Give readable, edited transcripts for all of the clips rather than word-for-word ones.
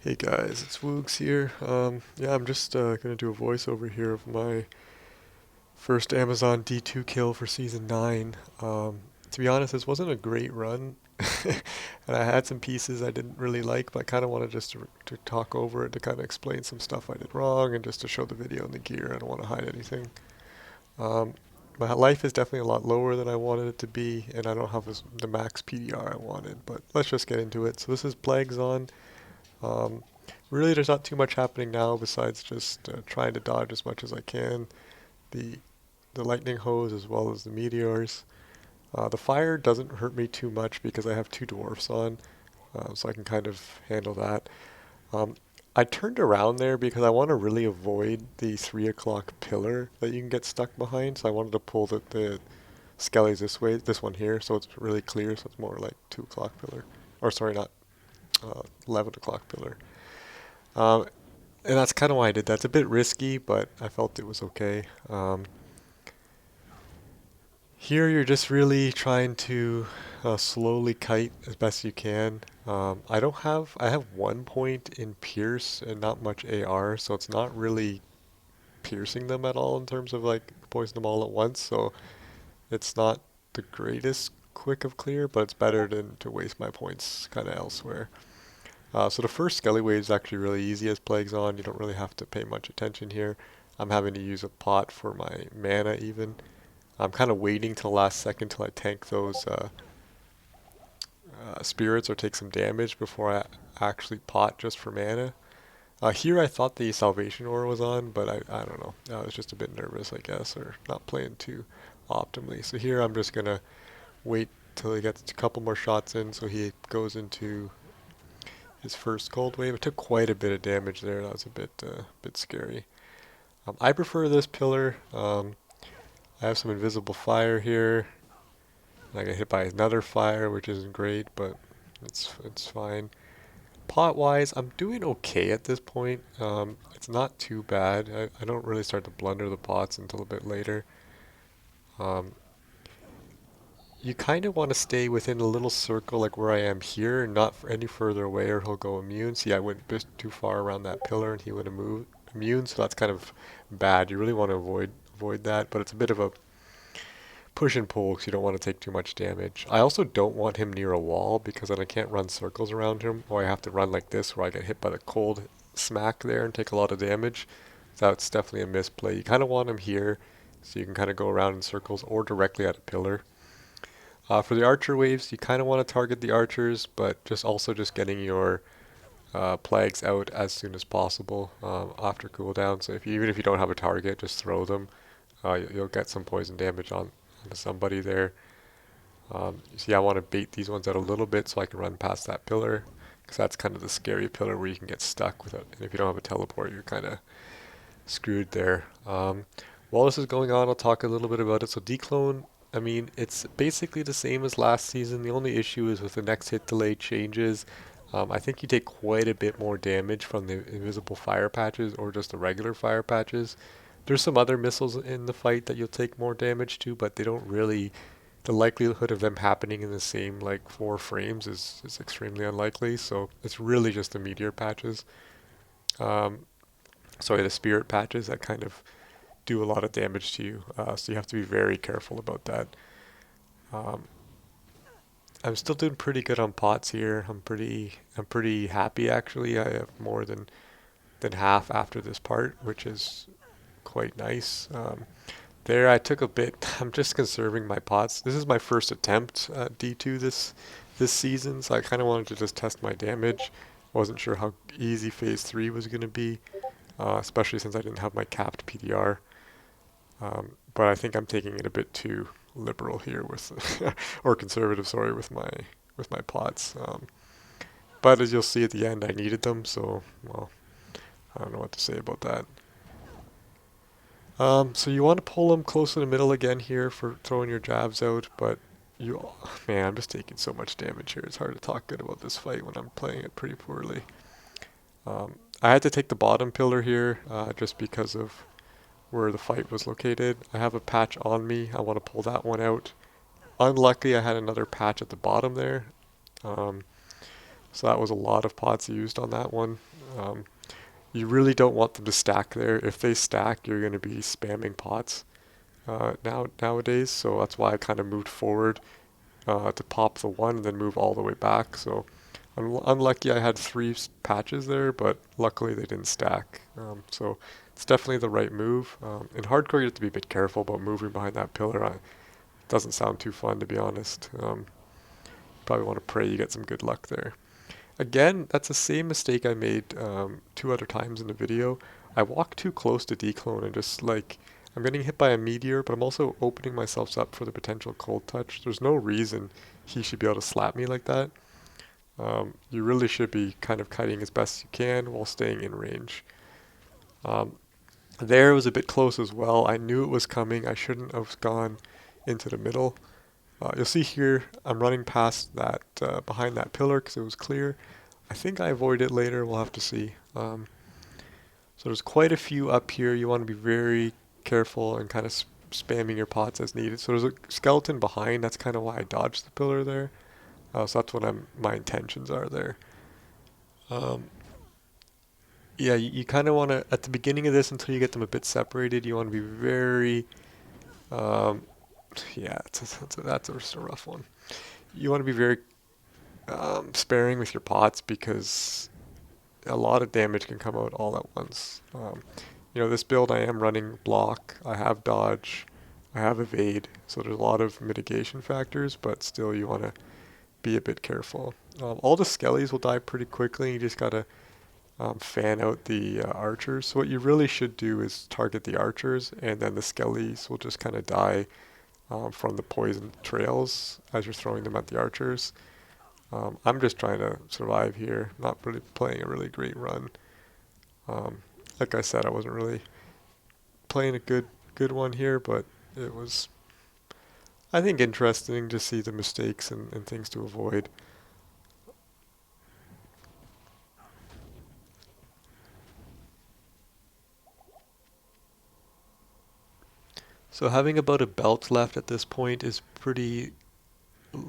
Hey guys, it's WooGs here. Yeah, I'm just gonna do a voiceover here of my first Amazon D2 kill for season 9. To be honest, this wasn't a great run, and I had some pieces I didn't really like, but I kind of wanted just to talk over it to kind of explain some stuff I did wrong and just to show the video and the gear. I don't want to hide anything. Um, my life is definitely a lot lower than I wanted it to be, and I don't have the max PDR I wanted, but let's just get into it. So this is Plagues on. Um, Really, there's not too much happening now besides just trying to dodge as much as I can. The the lightning hose as well as the meteors. The fire doesn't hurt me too much because I have two dwarfs on, so I can kind of handle that. Um, I turned around there because I want to really avoid the 3 o'clock pillar that you can get stuck behind. So I wanted to pull the skellies this way, this one here, so it's really clear. So it's more like 2 o'clock pillar, or sorry, not 11 o'clock pillar. Um, And that's kind of why I did that. It's a bit risky, but I felt it was okay. Here you're just really trying to slowly kite as best you can. I have 1 point in Pierce and not much AR, so it's not really piercing them at all in terms of like poison them all at once. So it's not the greatest quick of clear, but it's better than to waste my points kind of elsewhere. So the first Skelly Wave is actually really easy as Plague's on. You don't really have to pay much attention here. I'm having to use a pot for my mana even. I'm kind of waiting till the last second till I tank those spirits or take some damage before I actually pot just for mana. Here I thought the Salvation Aura was on, but I don't know. I was just a bit nervous, I guess, or not playing too optimally. So here I'm just going to wait till he gets a couple more shots in so he goes into his first cold wave. It took quite a bit of damage there. That was a bit scary. I prefer this pillar. I have some invisible fire here. I get hit by another fire, which isn't great, but it's fine. Pot wise, I'm doing okay at this point. It's not too bad. I don't really start to blunder the pots until a bit later. Um, you kind of want to stay within a little circle like where I am here, not any further away or he'll go immune. See, I went just too far around that pillar and he would have moved immune, so that's kind of bad. You really want to avoid that, but it's a bit of a push and pull because you don't want to take too much damage. I also don't want him near a wall because then I can't run circles around him, or I have to run like this where I get hit by the cold smack there and take a lot of damage. So that's definitely a misplay. You kind of want him here so you can kind of go around in circles or directly at a pillar. For the archer waves, you kind of want to target the archers, but just getting your plagues out as soon as possible after cooldown. So even if you don't have a target, just throw them. You'll get some poison damage onto somebody there. See, I want to bait these ones out a little bit so I can run past that pillar, because that's kind of the scary pillar where you can get stuck without. And if you don't have a teleport, you're kind of screwed there. While this is going on, I'll talk a little bit about it. So Dclone, I mean, it's basically the same as last season. The only issue is with the next hit delay changes. I think you take quite a bit more damage from the invisible fire patches or just the regular fire patches. There's some other missiles in the fight that you'll take more damage to, but they don't really. The likelihood of them happening in the same like 4 frames is extremely unlikely. So it's really just the meteor patches. Um, sorry, the spirit patches that kind of do a lot of damage to you. So you have to be very careful about that. Um, I'm still doing pretty good on pots here. I'm pretty happy actually. I have more than half after this part, which is quite nice. There I took a bit. I'm just conserving my pots. This is my first attempt at D2 this season, so I kind of wanted to just test my damage. Wasn't sure how easy phase 3 was going to be, especially since I didn't have my capped PDR. But I think I'm taking it a bit too liberal here with, or conservative, sorry, with my pots. But as you'll see at the end, I needed them, so well, I don't know what to say about that. So you want to pull them close to the middle again here for throwing your jabs out, but you, man, I'm just taking so much damage here. It's hard to talk good about this fight when I'm playing it pretty poorly. I had to take the bottom pillar here just because of where the fight was located. I have a patch on me. I want to pull that one out. Unlucky, I had another patch at the bottom there. Um, So that was a lot of pots used on that one. Um, you really don't want them to stack there. If they stack, you're going to be spamming pots nowadays. So that's why I kind of moved forward to pop the one and then move all the way back. So unlucky I had three patches there, but luckily they didn't stack. So it's definitely the right move. In hardcore, you have to be a bit careful about moving behind that pillar. It doesn't sound too fun, to be honest. Probably want to pray you get some good luck there. Again, that's the same mistake I made two other times in the video. I walked too close to Dclone and just like, I'm getting hit by a meteor, but I'm also opening myself up for the potential cold touch. There's no reason he should be able to slap me like that. You really should be kind of kiting as best you can while staying in range. Um, there was a bit close as well. I knew it was coming. I shouldn't have gone into the middle. You'll see here, I'm running past that, behind that pillar because it was clear. I think I avoided it later, we'll have to see. So there's quite a few up here. You want to be very careful and kind of spamming your pots as needed. So there's a skeleton behind, that's kind of why I dodged the pillar there. So that's what my intentions are there. Um, yeah, you kind of want to, at the beginning of this, until you get them a bit separated, you want to be very, um, yeah, that's a rough one. You want to be very sparing with your pots because a lot of damage can come out all at once. This build I am running block, I have dodge, I have evade, so there's a lot of mitigation factors, but still you want to be a bit careful. All the skellies will die pretty quickly, you just gotta fan out the archers. So what you really should do is target the archers, and then the skellies will just kind of die from the poison trails as you're throwing them at the archers. I'm just trying to survive here, not really playing a really great run. Um, like I said, I wasn't really playing a good one here, but it was, I think, interesting to see the mistakes and things to avoid. So having about a belt left at this point is pretty,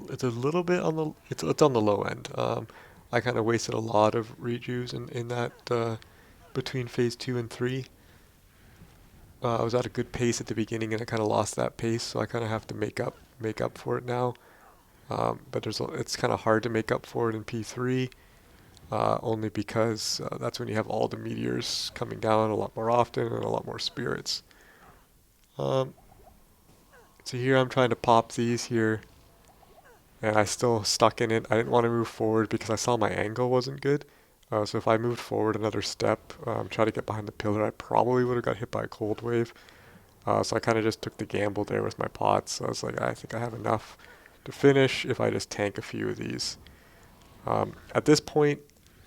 it's a little bit on the, it's on the low end. I kind of wasted a lot of rejuves in that between phase 2 and 3. I was at a good pace at the beginning and I kind of lost that pace, so I kind of have to make up for it now. But it's kind of hard to make up for it in P3, only because that's when you have all the meteors coming down a lot more often and a lot more spirits. Um, so here I'm trying to pop these here, and I still stuck in it. I didn't want to move forward because I saw my angle wasn't good. So if I moved forward another step, try to get behind the pillar, I probably would have got hit by a cold wave. So I kind of just took the gamble there with my pots. So I was like, I think I have enough to finish if I just tank a few of these. At this point,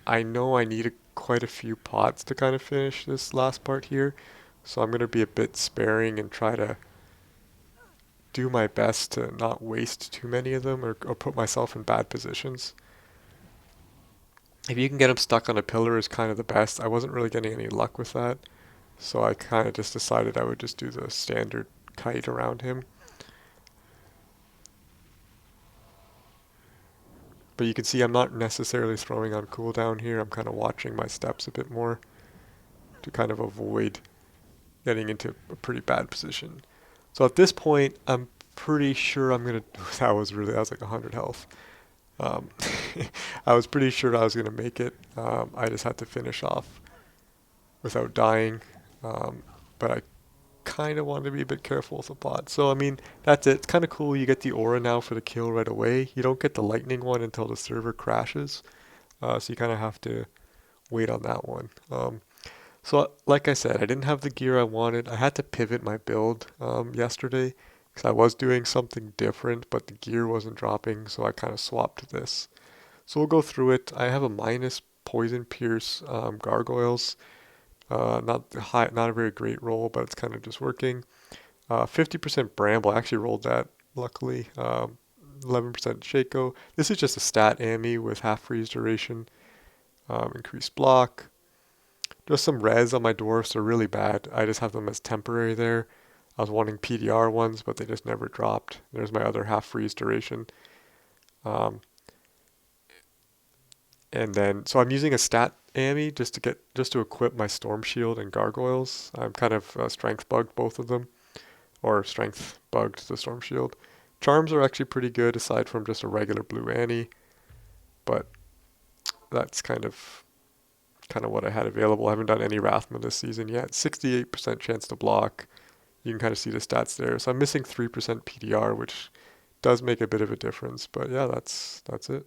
I know I need quite a few pots to kind of finish this last part here. So I'm going to be a bit sparing and try to do my best to not waste too many of them or put myself in bad positions. If you can get him stuck on a pillar is kind of the best. I wasn't really getting any luck with that. So I kind of just decided I would just do the standard kite around him. But you can see I'm not necessarily throwing on cooldown here. I'm kind of watching my steps a bit more to kind of avoid getting into a pretty bad position. So at this point, I'm pretty sure I'm going to... That was like 100 health. Um, I was pretty sure I was going to make it. I just had to finish off without dying. But I kind of wanted to be a bit careful with the bot. So, I mean, that's it. It's kind of cool. You get the aura now for the kill right away. You don't get the lightning one until the server crashes. So you kind of have to wait on that one. So, like I said, I didn't have the gear I wanted. I had to pivot my build yesterday because I was doing something different, but the gear wasn't dropping, so I kind of swapped this. So we'll go through it. I have a minus poison pierce gargoyles. Not a very great roll, but it's kind of just working. 50% bramble. I actually rolled that, luckily. 11% Shaco. This is just a stat AME with half freeze duration. Increased block. Just some res on my dwarfs are really bad. I just have them as temporary there. I was wanting PDR ones, but they just never dropped. There's my other half freeze duration. Um, And then, so I'm using a stat Ami just to equip my Storm Shield and Gargoyles. I'm kind of strength bugged both of them, or strength bugged the Storm Shield. Charms are actually pretty good aside from just a regular blue Annie, but that's kind of what I had available. I haven't done any Wrathman this season yet. 68% chance to block. You can kind of see the stats there. So I'm missing 3% PDR, which does make a bit of a difference. But yeah, that's it.